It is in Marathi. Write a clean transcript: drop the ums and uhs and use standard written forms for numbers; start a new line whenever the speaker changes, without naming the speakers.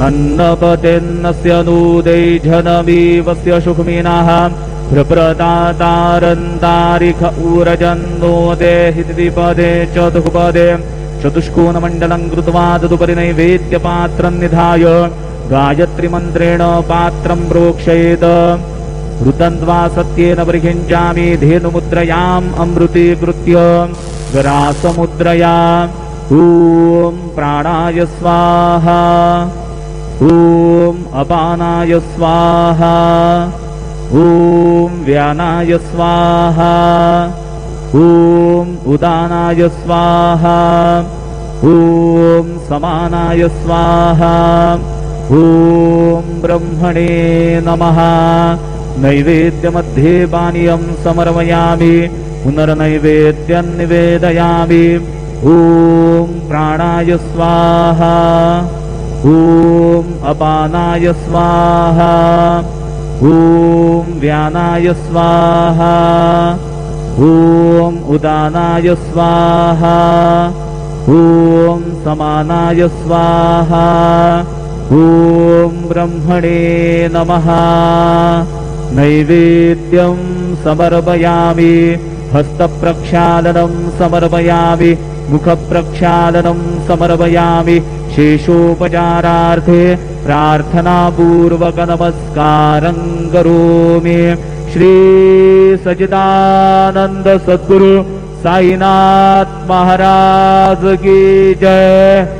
अन्नपतेन्नस्य नूदै जनमीवस्य सुखमिनः प्रप्रदातारन्तारिख ऊरजन्नो देहिद्विपदे चतुःपदे चतुष्कोणमण्डलं कृत्वा तदुपरि नैवेद्यपात्रं निधाय गायत्रीमन्त्रेण पात्रं प्रोक्षयेत् ऋतन्त्वा सत्येन परिखिञ्चामि धेनुमुद्रयाम् अमृतीकृत्य ग्रासमुद्रया ॐ प्राणाय स्वाहा ॐ अपानाय स्वाहा ॐ व्यानाय स्वाहा ॐ उदानाय स्वाहा ॐ समानाय स्वाहा ॐ ब्रह्मणे नमः। नैवेद्यमध्ये पानीयं समर्पयामि पुनर्नैवेद्यं निवेदयामि। ॐ प्राणाय स्वाहा ॐ अपानाय स्वाहा ॐ व्यानाय स्वाहा ॐ उदानाय स्वाहा ॐ समानाय स्वाहा ॐ ब्रह्मणे नमः। नैवेद्यं समर्पयामि हस्तप्रक्षालनं समर्पयामि मुखप्रक्षालनं समर्पयामि। शेषोपचारार्थे प्रार्थनापूर्वक नमस्कारं करोमि। श्री सच्चिदानंद सद्गुरु साईनाथ महाराज की जय।